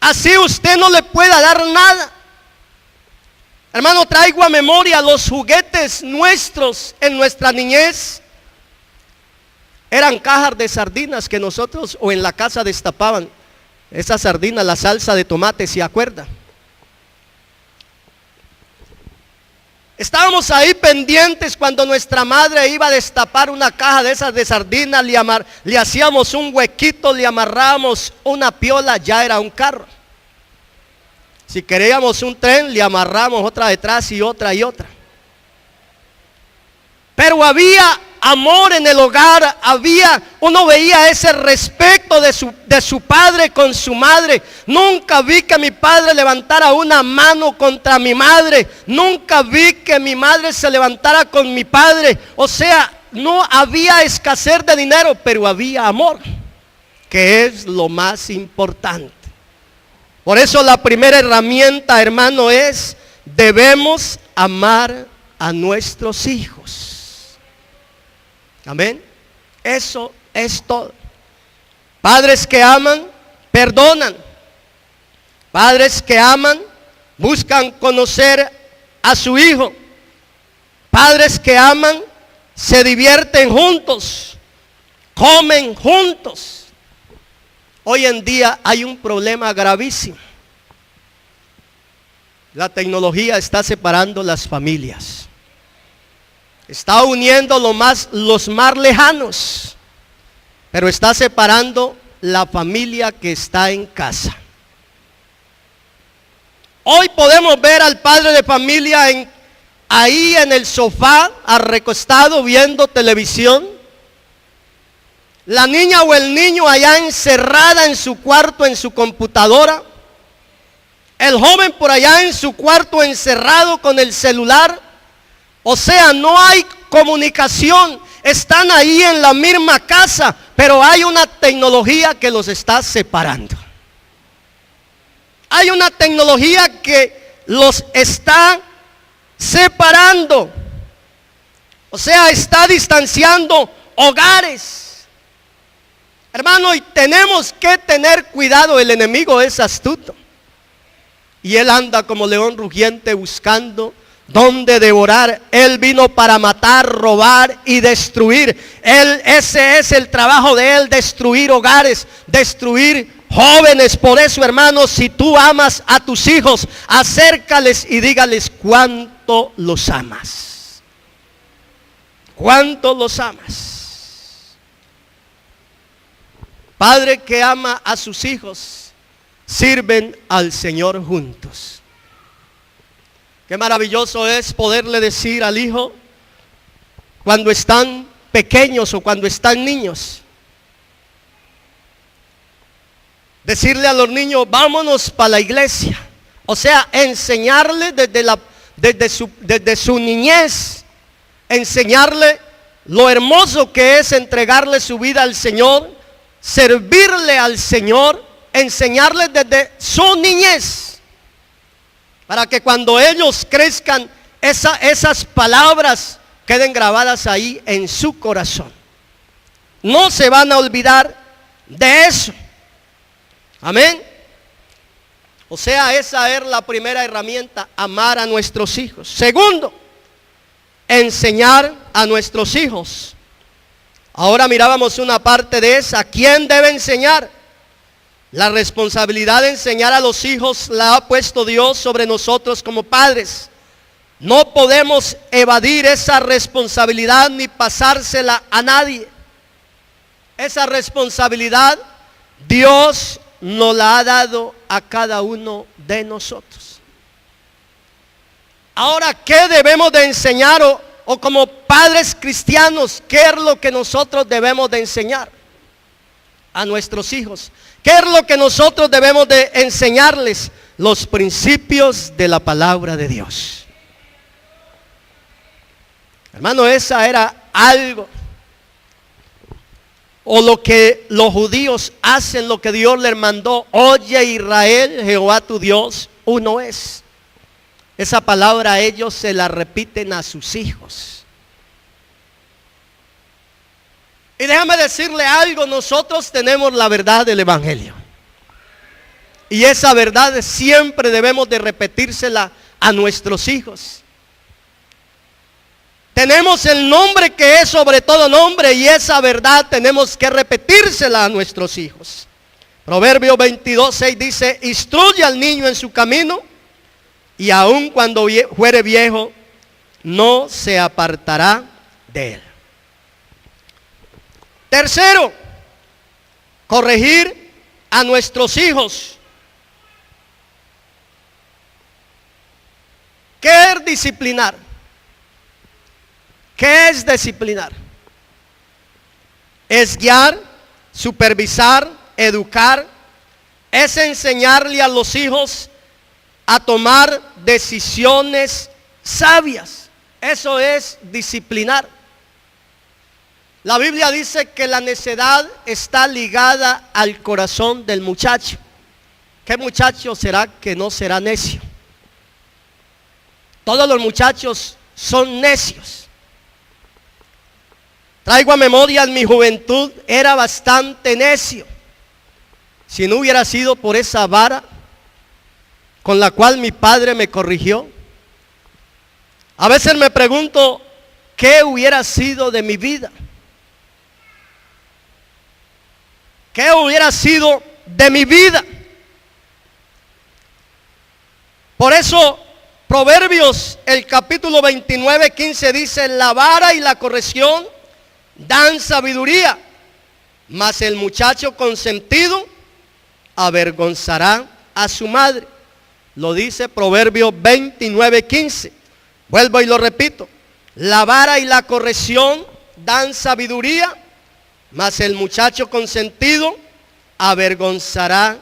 así usted no le pueda dar nada. Hermano, traigo a memoria los juguetes nuestros en nuestra niñez. Eran cajas de sardinas que nosotros o en la casa destapaban. Esa sardina, la salsa de tomate, ¿se acuerda? Estábamos ahí pendientes cuando nuestra madre iba a destapar una caja de esas de sardinas, le hacíamos un huequito, le amarrábamos una piola, ya era un carro. Si queríamos un tren, le amarramos otra detrás y otra y otra. Pero había amor en el hogar, uno veía ese respeto de su padre con su madre. Nunca vi que mi padre levantara una mano contra mi madre. Nunca vi que mi madre se levantara con mi padre. O sea, no había escasez de dinero, pero había amor, que es lo más importante. Por eso la primera herramienta, hermano, es: debemos amar a nuestros hijos. Amén. Eso es todo. Padres que aman, perdonan. Padres que aman, buscan conocer a su hijo. Padres que aman, se divierten juntos, comen juntos. Hoy en día hay un problema gravísimo. La tecnología está separando las familias. Está uniendo los más lejanos, pero está separando la familia que está en casa. Hoy podemos ver al padre de familia ahí en el sofá, recostado viendo televisión. La niña o el niño allá encerrada en su cuarto, en su computadora. El joven por allá en su cuarto encerrado con el celular. O sea, no hay comunicación. Están ahí en la misma casa, pero hay una tecnología que los está separando. Hay una tecnología que los está separando. O sea, está distanciando hogares. Hermano, y tenemos que tener cuidado. El enemigo es astuto. Y él anda como león rugiente buscando donde devorar. Él vino para matar, robar y destruir. Ese es el trabajo de él: destruir hogares, destruir jóvenes. Por eso, hermanos, si tú amas a tus hijos, acércales y dígales cuánto los amas. Cuánto los amas. Padre que ama a sus hijos, sirven al Señor juntos. Qué maravilloso es poderle decir al hijo cuando están pequeños o cuando están niños. Decirle a los niños: vámonos para la iglesia. O sea, enseñarle desde su niñez, enseñarle lo hermoso que es entregarle su vida al Señor, servirle al Señor, enseñarle desde su niñez. Para que cuando ellos crezcan, esas palabras queden grabadas ahí en su corazón. No se van a olvidar de eso. Amén. O sea, esa es la primera herramienta: amar a nuestros hijos. Segundo, enseñar a nuestros hijos. Ahora mirábamos una parte de esa. ¿Quién debe enseñar? La responsabilidad de enseñar a los hijos la ha puesto Dios sobre nosotros como padres. No podemos evadir esa responsabilidad ni pasársela a nadie. Esa responsabilidad Dios nos la ha dado a cada uno de nosotros. Ahora, ¿qué debemos de enseñar o como padres cristianos, qué es lo que nosotros debemos de enseñar a nuestros hijos? ¿Qué es lo que nosotros debemos de enseñarles? Los principios de la palabra de Dios. Hermano, esa era algo, o lo que los judíos hacen, lo que Dios les mandó. Oye, Israel, Jehová tu Dios, uno es. Esa palabra ellos se la repiten a sus hijos. Y déjame decirle algo: nosotros tenemos la verdad del evangelio. Y esa verdad siempre debemos de repetírsela a nuestros hijos. Tenemos el nombre que es sobre todo nombre, y esa verdad tenemos que repetírsela a nuestros hijos. Proverbios 22:6 dice: instruye al niño en su camino, y aun cuando fuere viejo, no se apartará de él. Tercero, corregir a nuestros hijos. ¿Qué es disciplinar? ¿Qué es disciplinar? Es guiar, supervisar, educar. Es enseñarle a los hijos a tomar decisiones sabias. Eso es disciplinar. La Biblia dice que la necedad está ligada al corazón del muchacho. ¿Qué muchacho será que no será necio? Todos los muchachos son necios. Traigo a memoria, en mi juventud era bastante necio. Si no hubiera sido por esa vara con la cual mi padre me corrigió, a veces me pregunto qué hubiera sido de mi vida. ¿Qué hubiera sido de mi vida? Por eso Proverbios, el capítulo 29:15 dice: la vara y la corrección dan sabiduría, mas el muchacho consentido avergonzará a su madre. Lo dice Proverbios 29:15. Vuelvo y lo repito: la vara y la corrección dan sabiduría, mas el muchacho consentido avergonzará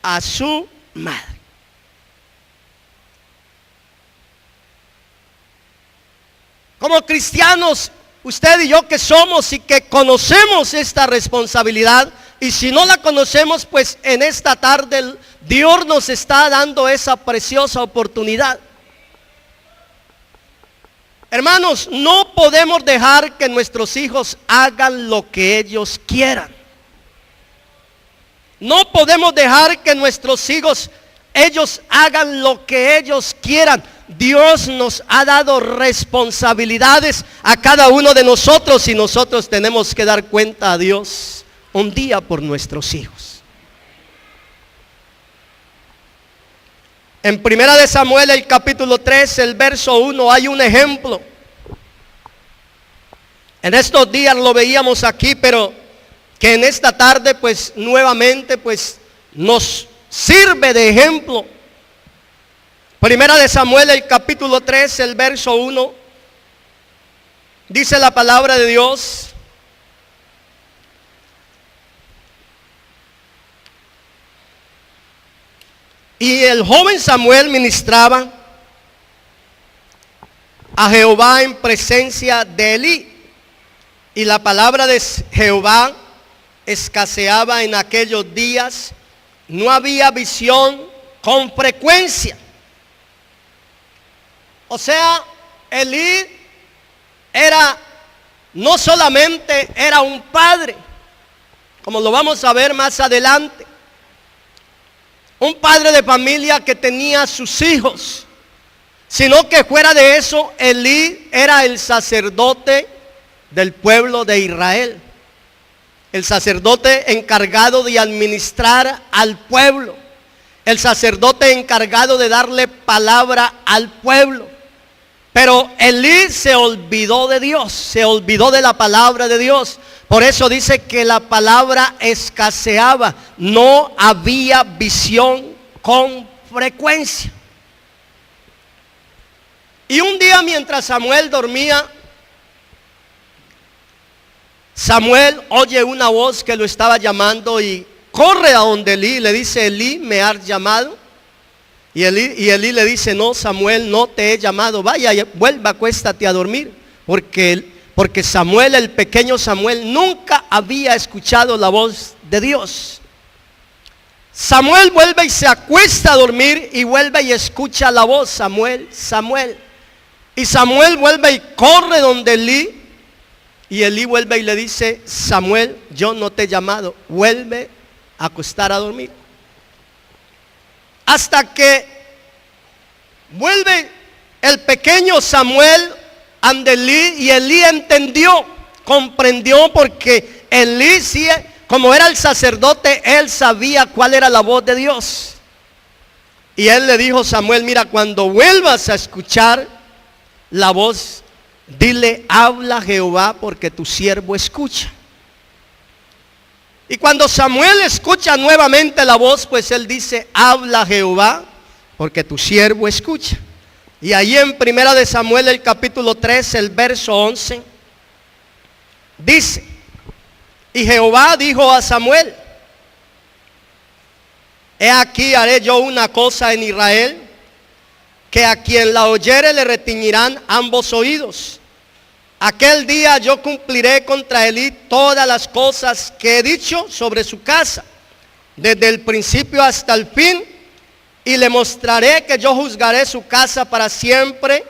a su madre. Como cristianos, usted y yo que somos y que conocemos esta responsabilidad, y si no la conocemos, pues en esta tarde Dios nos está dando esa preciosa oportunidad. Hermanos, no podemos dejar que nuestros hijos hagan lo que ellos quieran. No podemos dejar que nuestros hijos, ellos hagan lo que ellos quieran. Dios nos ha dado responsabilidades a cada uno de nosotros, y nosotros tenemos que dar cuenta a Dios un día por nuestros hijos. En Primera de Samuel, el capítulo 3, el verso 1, hay un ejemplo. En estos días lo veíamos aquí, pero que en esta tarde pues nuevamente pues nos sirve de ejemplo. Primera de Samuel, el capítulo 3, el verso 1, dice la palabra de Dios: y el joven Samuel ministraba a Jehová en presencia de Elí, y la palabra de Jehová escaseaba en aquellos días, no había visión con frecuencia. O sea, Elí no solamente era un padre, como lo vamos a ver más adelante, un padre de familia que tenía sus hijos, sino que fuera de eso, Elí era el sacerdote del pueblo de Israel, el sacerdote encargado de administrar al pueblo, el sacerdote encargado de darle palabra al pueblo. Pero Elí se olvidó de Dios, se olvidó de la palabra de Dios. Por eso dice que la palabra escaseaba, no había visión con frecuencia. Y un día, mientras Samuel dormía, Samuel oye una voz que lo estaba llamando y corre a donde Elí, le dice: Elí, ¿me has llamado? Y Elí le dice: no, Samuel, no te he llamado, vaya, vuelva, acuéstate a dormir. Porque Samuel, el pequeño Samuel, nunca había escuchado la voz de Dios. Samuel vuelve y se acuesta a dormir, y vuelve y escucha la voz: Samuel, Samuel. Y Samuel vuelve y corre donde Elí, y Elí vuelve y le dice: Samuel, yo no te he llamado, vuelve a acostar a dormir. hasta que vuelve el pequeño Samuel ante Elí, y Elí entendió, comprendió, porque Elí, sí, como era el sacerdote, él sabía cuál era la voz de Dios. Y él le dijo a Samuel: mira, cuando vuelvas a escuchar la voz, dile: habla Jehová, porque tu siervo escucha. Y cuando Samuel escucha nuevamente la voz, pues él dice: habla Jehová, porque tu siervo escucha. Y ahí en Primera de Samuel, el capítulo 3, el verso 11, dice: y Jehová dijo a Samuel: he aquí, haré yo una cosa en Israel, que a quien la oyere le retiñirán ambos oídos. Aquel día yo cumpliré contra Elí todas las cosas que he dicho sobre su casa, desde el principio hasta el fin, y le mostraré que yo juzgaré su casa para siempre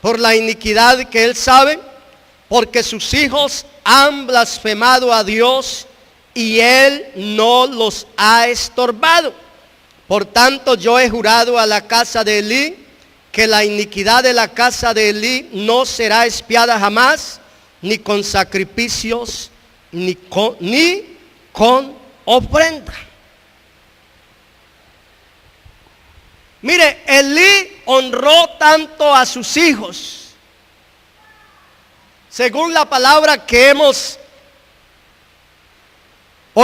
por la iniquidad que él sabe, porque sus hijos han blasfemado a Dios y él no los ha estorbado. Por tanto, yo he jurado a la casa de Elí que la iniquidad de la casa de Elí no será expiada jamás, ni con sacrificios, ni con ofrenda. Mire, Elí honró tanto a sus hijos, según la palabra que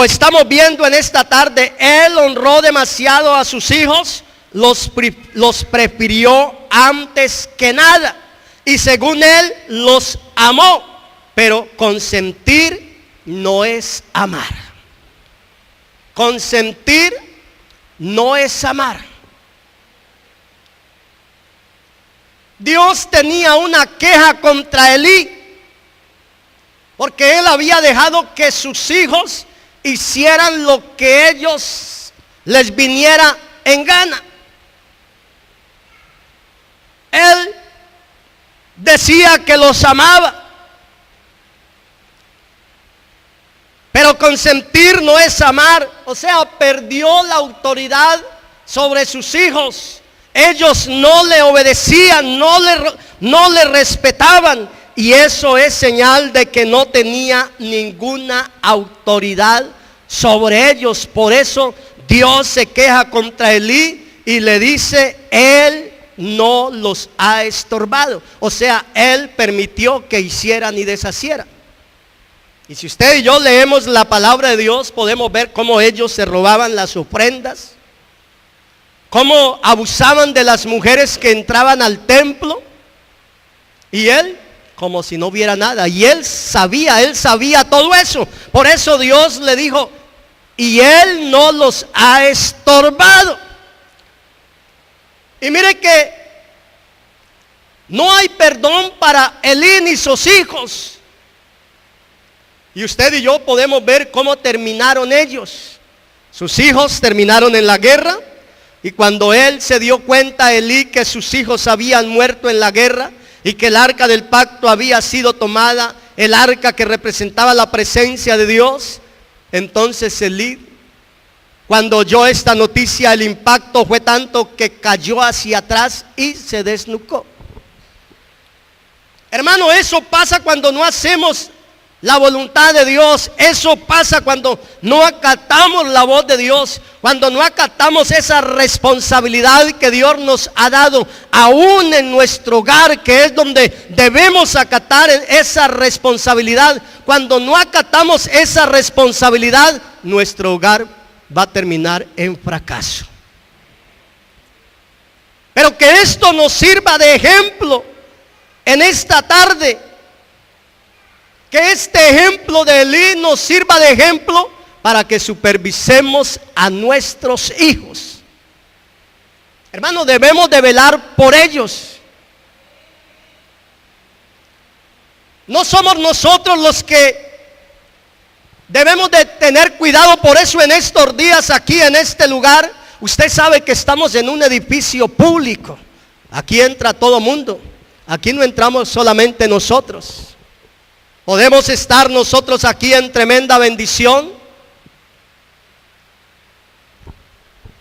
estamos viendo en esta tarde. Él honró demasiado a sus hijos, los prefirió antes que nada, y según él los amó. Pero consentir no es amar. Consentir no es amar. Dios tenía una queja contra Elí, porque él había dejado que sus hijos hicieran lo que ellos les viniera en gana. Él decía que los amaba, pero consentir no es amar. O sea, perdió la autoridad sobre sus hijos. Ellos no le obedecían, no le respetaban, y eso es señal de que no tenía ninguna autoridad sobre ellos. Por eso Dios se queja contra Elí y le dice: él no los ha estorbado. O sea, él permitió que hicieran y deshacieran. Y si usted y yo leemos la palabra de Dios, podemos ver cómo ellos se robaban las ofrendas, cómo abusaban de las mujeres que entraban al templo, y él como si no hubiera nada. Y él sabía todo eso. Por eso Dios le dijo: y él no los ha estorbado. Y mire que no hay perdón para Elí ni sus hijos. Y usted y yo podemos ver cómo terminaron ellos. Sus hijos terminaron en la guerra. Y cuando él se dio cuenta, Elí, que sus hijos habían muerto en la guerra y que el arca del pacto había sido tomada, el arca que representaba la presencia de Dios, entonces Elí, cuando oyó esta noticia, el impacto fue tanto que cayó hacia atrás y se desnucó. Hermano, eso pasa cuando no hacemos la voluntad de Dios. Eso pasa cuando no acatamos la voz de Dios, cuando no acatamos esa responsabilidad que Dios nos ha dado, aún en nuestro hogar, que es donde debemos acatar esa responsabilidad. Cuando no acatamos esa responsabilidad, nuestro hogar va a terminar en fracaso. Pero que esto nos sirva de ejemplo en esta tarde. Que este ejemplo de Elí nos sirva de ejemplo para que supervisemos a nuestros hijos. Hermano, debemos de velar por ellos. No somos nosotros los que debemos de tener cuidado. Por eso en estos días aquí en este lugar, usted sabe que estamos en un edificio público. Aquí entra todo mundo. Aquí no entramos solamente nosotros. Podemos estar nosotros aquí en tremenda bendición,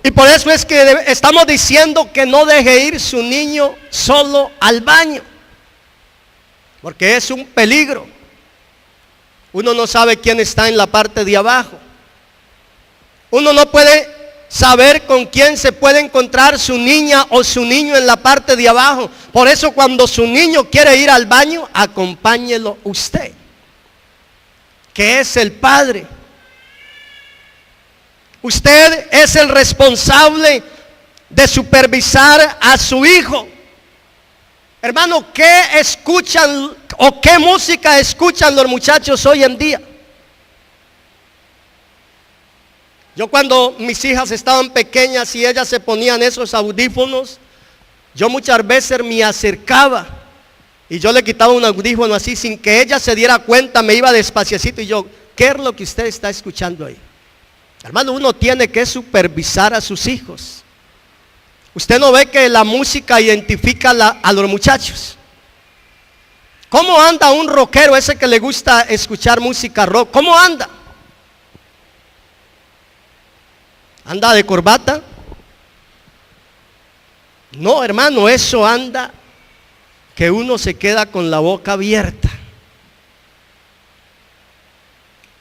Y por eso es que estamos diciendo que no deje ir su niño solo al baño, porque es un peligro. Uno no sabe quién está en la parte de abajo. Uno no puede saber con quién se puede encontrar su niña o su niño en la parte de abajo. Por eso cuando su niño quiere ir al baño, acompáñelo usted, que es el padre. Usted es el responsable de supervisar a su hijo. Hermano, ¿qué escuchan o qué música escuchan los muchachos hoy en día? Yo cuando mis hijas estaban pequeñas y ellas se ponían esos audífonos, yo muchas veces me acercaba y yo le quitaba un audífono así sin que ella se diera cuenta, me iba despaciacito y yo, ¿qué es lo que usted está escuchando ahí? Hermano, uno tiene que supervisar a sus hijos. Usted no ve que la música identifica a los muchachos. ¿Cómo anda un rockero ese que le gusta escuchar música rock? ¿Cómo anda? ¿Anda de corbata? No, hermano, eso anda que uno se queda con la boca abierta.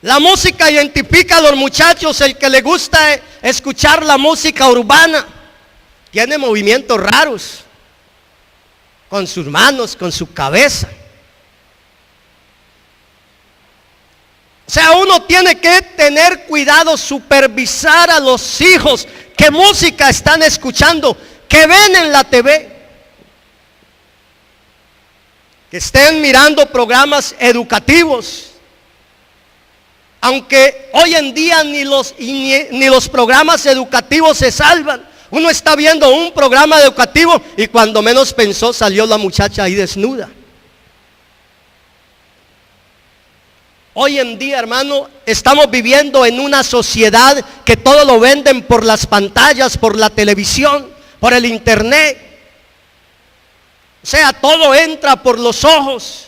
La música identifica a los muchachos. El que le gusta escuchar la música urbana tiene movimientos raros con sus manos, con su cabeza. O sea, uno tiene que tener cuidado, supervisar a los hijos qué música están escuchando, que ven en la TV, que estén mirando programas educativos. Aunque hoy en día ni los programas educativos se salvan. Uno está viendo un programa educativo y cuando menos pensó salió la muchacha ahí desnuda. Hoy en día, hermano, estamos viviendo en una sociedad que todo lo venden por las pantallas, por la televisión, por el internet. O sea, todo entra por los ojos.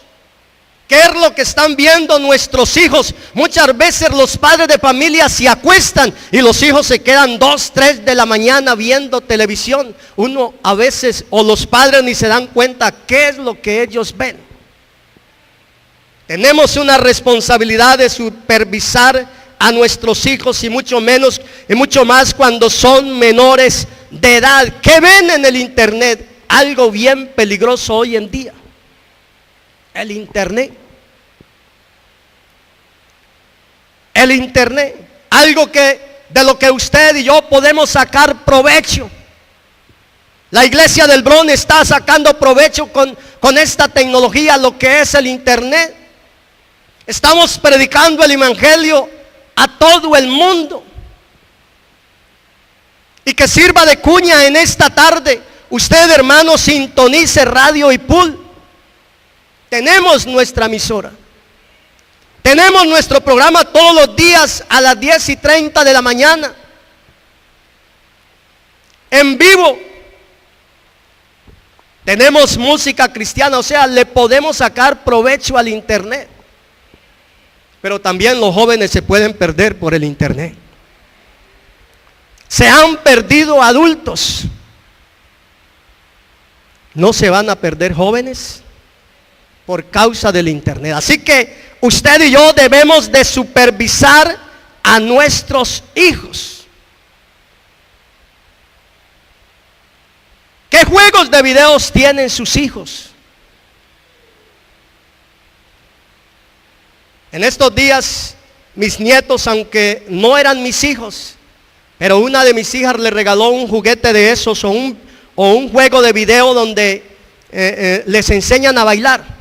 ¿Qué es lo que están viendo nuestros hijos? Muchas veces los padres de familia se acuestan y los hijos se quedan 2, 3 de la mañana viendo televisión. Uno a veces, o los padres ni se dan cuenta qué es lo que ellos ven. Tenemos una responsabilidad de supervisar a nuestros hijos y mucho más cuando son menores de edad. ¿Qué ven en el internet? Algo bien peligroso hoy en día. El internet. El internet, algo que de lo que usted y yo podemos sacar provecho. La iglesia del Bronx está sacando provecho con esta tecnología, lo que es el internet. Estamos predicando el evangelio a todo el mundo. Y que sirva de cuña en esta tarde, usted, hermano, sintonice Radio Ipul. Tenemos nuestra emisora. Tenemos nuestro programa todos los días a las 10:30 de la mañana. En vivo. Tenemos música cristiana, o sea, le podemos sacar provecho al internet. Pero también los jóvenes se pueden perder por el internet. Se han perdido adultos. ¿No se van a perder jóvenes? Por causa del internet. Así que usted y yo debemos de supervisar a nuestros hijos. ¿Qué juegos de videos tienen sus hijos? En estos días, mis nietos, aunque no eran mis hijos, pero una de mis hijas le regaló un juguete de esos o un juego de video donde les enseñan a bailar.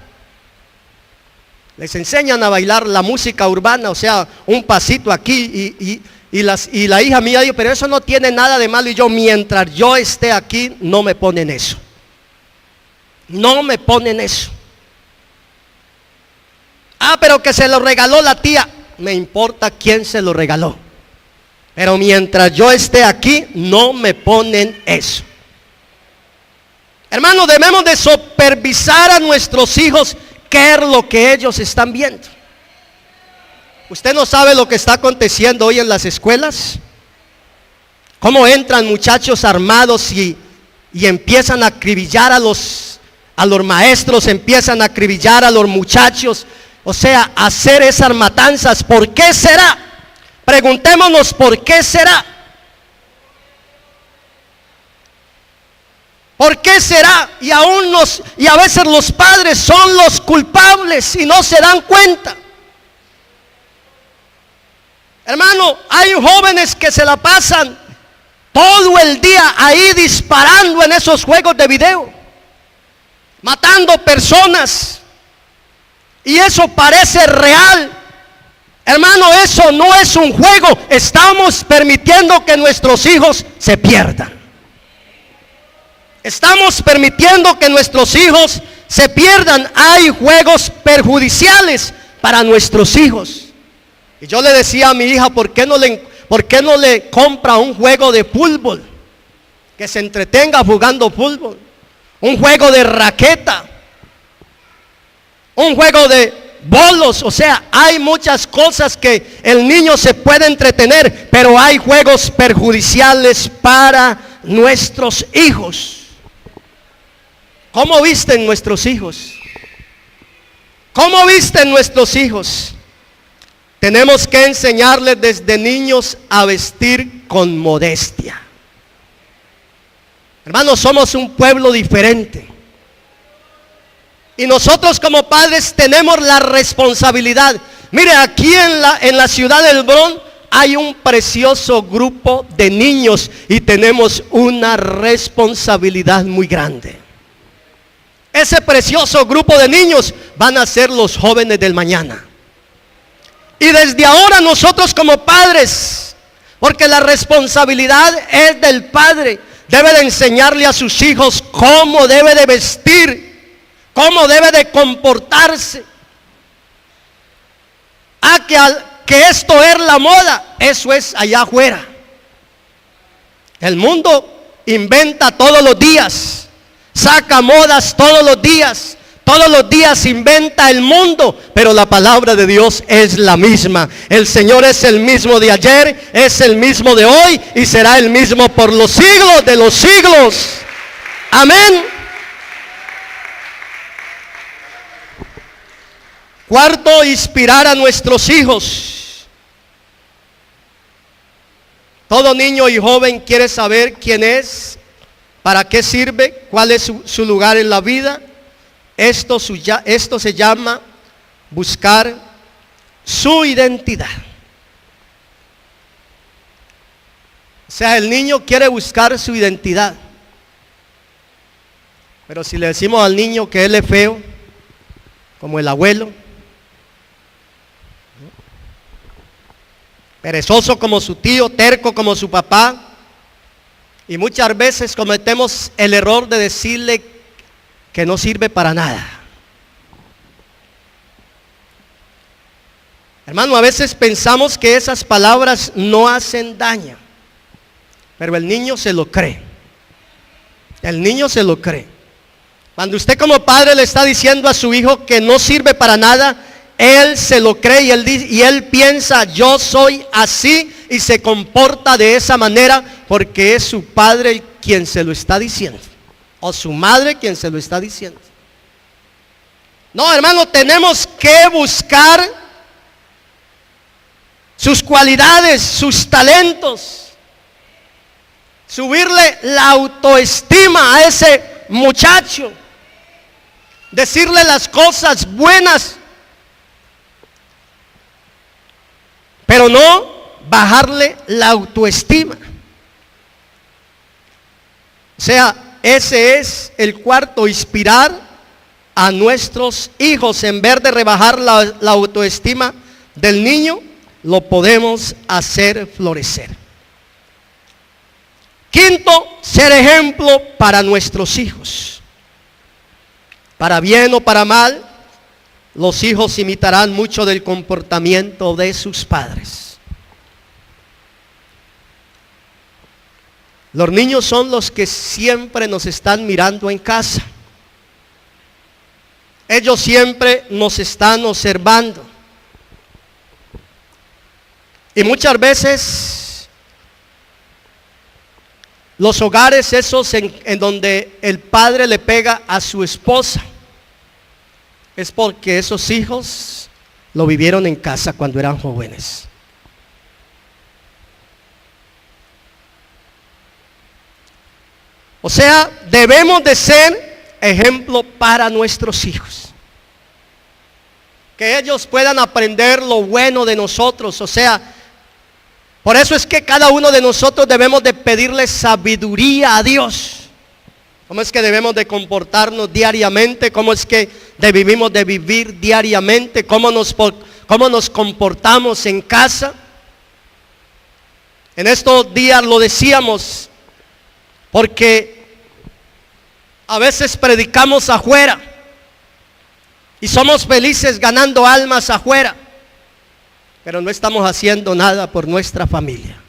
Les enseñan a bailar la música urbana, o sea, un pasito aquí y la hija mía dijo, pero eso no tiene nada de malo. Y yo, mientras yo esté aquí, no me ponen eso. No me ponen eso. Ah, pero que se lo regaló la tía. Me importa quién se lo regaló. Pero mientras yo esté aquí, no me ponen eso. Hermano, debemos de supervisar a nuestros hijos. ¿Qué es lo que ellos están viendo? Usted no sabe lo que está aconteciendo hoy en las escuelas. Cómo entran muchachos armados y empiezan a acribillar a los maestros, empiezan a acribillar a los muchachos. O sea, hacer esas matanzas. ¿Por qué será? Preguntémonos por qué será. ¿Por qué será? Y a veces los padres son los culpables y no se dan cuenta. Hermano, hay jóvenes que se la pasan todo el día ahí disparando en esos juegos de video, matando personas, y eso parece real. Hermano, eso no es un juego. Estamos permitiendo que nuestros hijos se pierdan. Estamos permitiendo que nuestros hijos se pierdan. Hay juegos perjudiciales para nuestros hijos. Y yo le decía a mi hija, ¿por qué no le compra un juego de fútbol? Que se entretenga jugando fútbol. Un juego de raqueta. Un juego de bolos. O sea, hay muchas cosas que el niño se puede entretener, pero hay juegos perjudiciales para nuestros hijos. ¿Cómo visten nuestros hijos? ¿Cómo visten nuestros hijos? Tenemos que enseñarles desde niños a vestir con modestia. Hermanos, somos un pueblo diferente. Y nosotros como padres tenemos la responsabilidad. Mire, aquí en la ciudad del Bronx hay un precioso grupo de niños y tenemos una responsabilidad muy grande. Ese precioso grupo de niños van a ser los jóvenes del mañana. Y desde ahora nosotros como padres, porque la responsabilidad es del padre, debe de enseñarle a sus hijos cómo debe de vestir, cómo debe de comportarse. Que esto es la moda, eso es allá afuera. El mundo inventa todos los días, saca modas todos los días inventa el mundo, pero la palabra de Dios es la misma. El Señor es el mismo de ayer, es el mismo de hoy y será el mismo por los siglos de los siglos. Amén. Cuarto, inspirar a nuestros hijos. Todo niño y joven quiere saber quién es, para qué sirve, cuál es su lugar en la vida. Esto se llama buscar su identidad. O sea, el niño quiere buscar su identidad. Pero si le decimos al niño que él es feo, como el abuelo, perezoso como su tío, terco como su papá, y muchas veces cometemos el error de decirle que no sirve para nada. Hermano, a veces pensamos que esas palabras no hacen daño, pero el niño se lo cree. El niño se lo cree. Cuando usted como padre le está diciendo a su hijo que no sirve para nada, él se lo cree y él piensa, yo soy así, y se comporta de esa manera porque es su padre quien se lo está diciendo, o su madre quien se lo está diciendo. No, hermano, tenemos que buscar sus cualidades, sus talentos, subirle la autoestima a ese muchacho, decirle las cosas buenas, pero no bajarle la autoestima. O sea, ese es el cuarto, inspirar a nuestros hijos. En vez de rebajar la autoestima del niño, lo podemos hacer florecer. Quinto, ser ejemplo para nuestros hijos. Para bien o para mal, los hijos imitarán mucho del comportamiento de sus padres. Los niños son los que siempre nos están mirando en casa. Ellos siempre nos están observando. Y muchas veces Los hogares esos en donde el padre le pega a su esposa, es porque esos hijos lo vivieron en casa cuando eran jóvenes. O sea, debemos de ser ejemplo para nuestros hijos. Que ellos puedan aprender lo bueno de nosotros. O sea, por eso es que cada uno de nosotros debemos de pedirle sabiduría a Dios. ¿Cómo es que debemos de comportarnos diariamente? ¿Cómo es que debemos de vivir diariamente? ¿Cómo nos comportamos en casa? En estos días lo decíamos, porque a veces predicamos afuera y somos felices ganando almas afuera, pero no estamos haciendo nada por nuestra familia.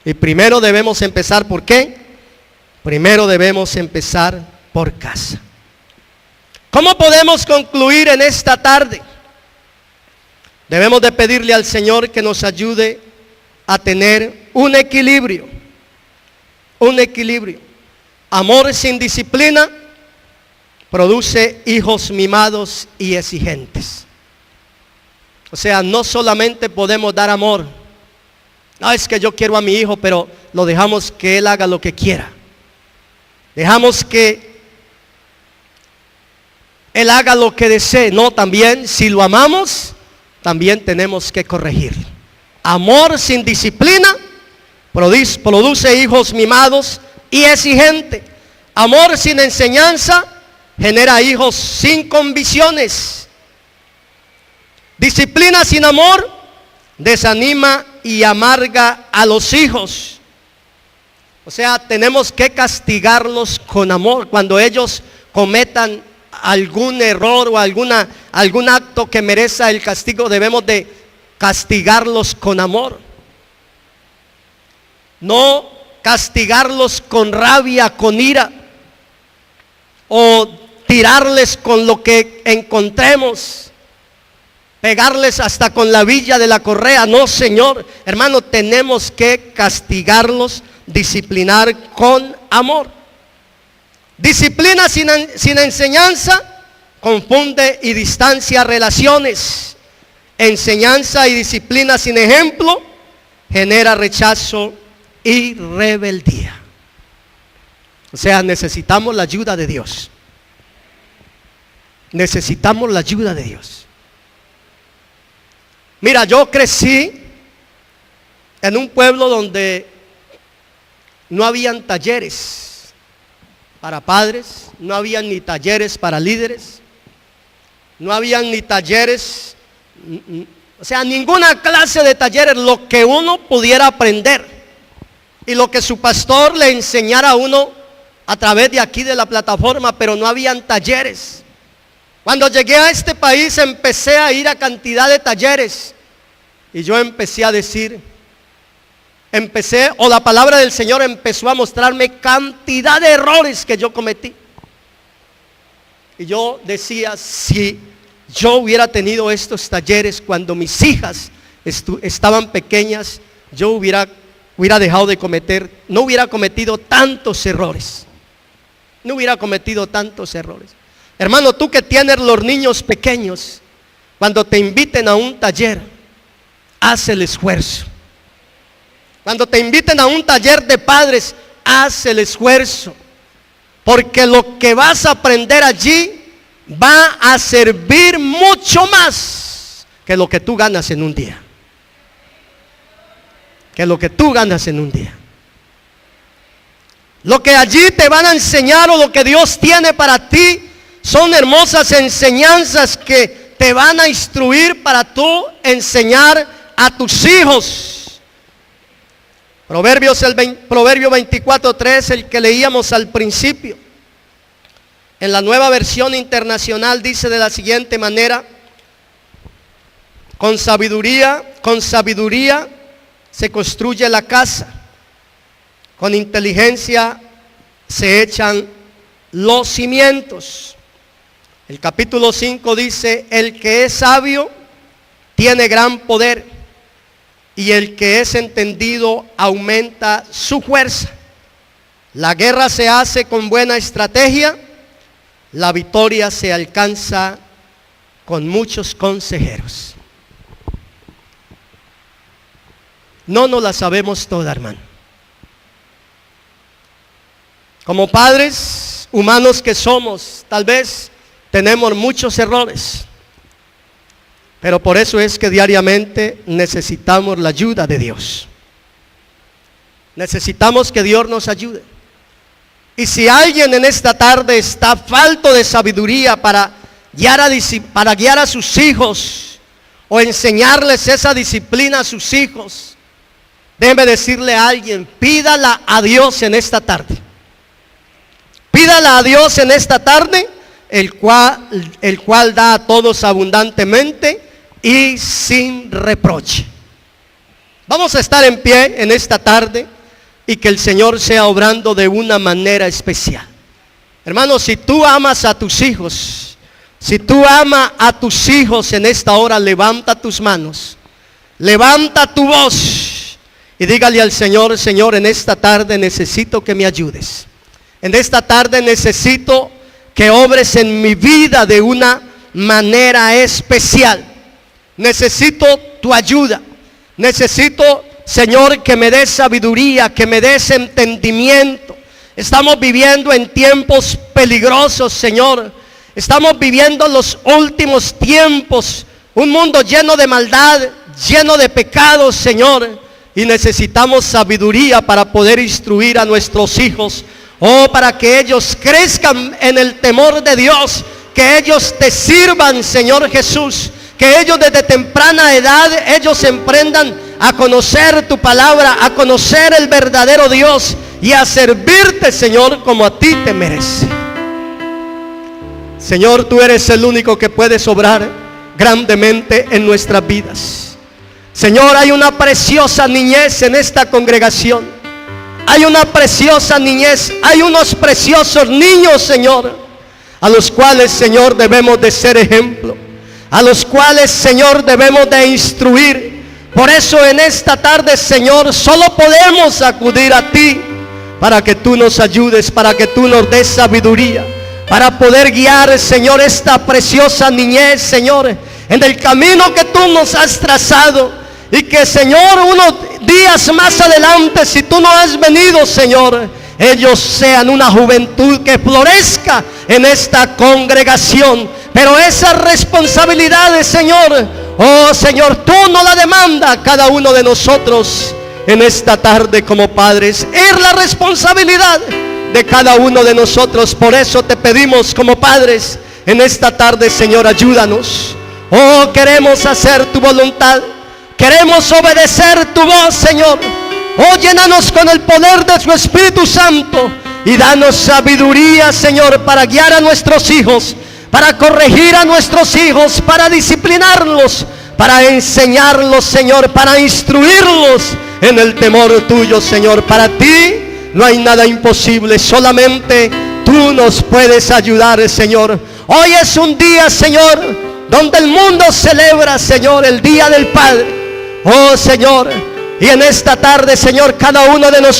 Y primero debemos empezar, ¿por qué? Primero debemos empezar por casa. ¿Cómo podemos concluir en esta tarde? Debemos de pedirle al Señor que nos ayude a tener un equilibrio. Un equilibrio. Amor sin disciplina produce hijos mimados y exigentes. O sea, no solamente podemos dar amor. No, es que yo quiero a mi hijo, pero lo dejamos que él haga lo que quiera. Dejamos que él haga lo que desee. No, también si lo amamos, también tenemos que corregir. Amor sin disciplina produce hijos mimados y exigentes. Amor sin enseñanza genera hijos sin convicciones. Disciplina sin amor desanima y amarga a los hijos. O sea, tenemos que castigarlos con amor. Cuando ellos cometan algún error o algún acto que merezca el castigo, debemos de castigarlos con amor. No castigarlos con rabia, con ira, o tirarles con lo que encontremos, pegarles hasta con la villa de la correa. No, Señor, hermano, tenemos que castigarlos, disciplinar con amor. Disciplina sin enseñanza confunde y distancia relaciones. Enseñanza y disciplina sin ejemplo genera rechazo y rebeldía. O sea, necesitamos la ayuda de Dios. Necesitamos la ayuda de Dios. Mira, yo crecí en un pueblo donde no habían talleres para padres, no habían ni talleres para líderes, no habían ni talleres, o sea, ninguna clase de talleres, lo que uno pudiera aprender y lo que su pastor le enseñara a uno a través de aquí de la plataforma, pero no habían talleres. Cuando llegué a este país empecé a ir a cantidad de talleres y yo empecé a decir, la palabra del Señor empezó a mostrarme cantidad de errores que yo cometí. Y yo decía, si yo hubiera tenido estos talleres cuando mis hijas estaban pequeñas, yo hubiera dejado de cometer, no hubiera cometido tantos errores. No hubiera cometido tantos errores. Hermano, tú que tienes los niños pequeños, cuando te inviten a un taller, haz el esfuerzo. Cuando te inviten a un taller de padres, haz el esfuerzo. Porque lo que vas a aprender allí va a servir mucho más que lo que tú ganas en un día. Que lo que tú ganas en un día. Lo que allí te van a enseñar o lo que Dios tiene para ti son hermosas enseñanzas que te van a instruir para tú enseñar a tus hijos. Proverbio 24:3, el que leíamos al principio. En la Nueva Versión Internacional dice de la siguiente manera: con sabiduría se construye la casa, con inteligencia se echan los cimientos. El capítulo 5 dice: el que es sabio tiene gran poder, y el que es entendido aumenta su fuerza. La guerra se hace con buena estrategia, la victoria se alcanza con muchos consejeros. No nos la sabemos toda, hermano. Como padres humanos que somos, tal vez tenemos muchos errores, pero por eso es que diariamente necesitamos la ayuda de Dios. Necesitamos que Dios nos ayude. Y si alguien en esta tarde está falto de sabiduría para guiar a sus hijos o enseñarles esa disciplina a sus hijos, déjeme decirle a alguien, pídala a Dios en esta tarde. Pídala a Dios en esta tarde, el cual da a todos abundantemente y sin reproche. Vamos a estar en pie en esta tarde y que el Señor sea obrando de una manera especial. Hermano, si tú amas a tus hijos, si tú amas a tus hijos en esta hora, levanta tus manos, levanta tu voz y dígale al Señor: Señor, en esta tarde necesito que me ayudes. En esta tarde necesito que obres en mi vida de una manera especial. Necesito tu ayuda. Necesito, Señor, que me des sabiduría, que me des entendimiento. Estamos viviendo en tiempos peligrosos, Señor. Estamos viviendo los últimos tiempos. Un mundo lleno de maldad, lleno de pecados, Señor. Y necesitamos sabiduría para poder instruir a nuestros hijos. Para que ellos crezcan en el temor de Dios. Que ellos te sirvan, Señor Jesús. Que ellos desde temprana edad, ellos emprendan a conocer tu palabra, a conocer el verdadero Dios y a servirte, Señor, como a ti te merece. Señor, tú eres el único que puedes obrar grandemente en nuestras vidas. Señor, hay una preciosa niñez en esta congregación. Hay una preciosa niñez, hay unos preciosos niños, Señor, a los cuales, Señor, debemos de ser ejemplo, a los cuales, Señor, debemos de instruir. Por eso en esta tarde, Señor, solo podemos acudir a ti para que tú nos ayudes, para que tú nos des sabiduría, para poder guiar, Señor, esta preciosa niñez, Señor, en el camino que tú nos has trazado. Y que, Señor, unos días más adelante, si tú no has venido, Señor, ellos sean una juventud que florezca en esta congregación. Pero esas responsabilidades, Señor, oh Señor, tú no la demandas a cada uno de nosotros en esta tarde como padres. Es la responsabilidad de cada uno de nosotros. Por eso te pedimos como padres en esta tarde, Señor, ayúdanos. Oh, queremos hacer tu voluntad. Queremos obedecer tu voz, Señor. Oh, llénanos con el poder de tu Espíritu Santo y danos sabiduría, Señor, para guiar a nuestros hijos, para corregir a nuestros hijos, para disciplinarlos, para enseñarlos, Señor, para instruirlos en el temor tuyo, Señor. Para ti no hay nada imposible, solamente tú nos puedes ayudar, Señor. Hoy es un día, Señor, donde el mundo celebra, Señor, el Día del Padre. Oh, Señor, y en esta tarde, Señor, cada uno de nosotros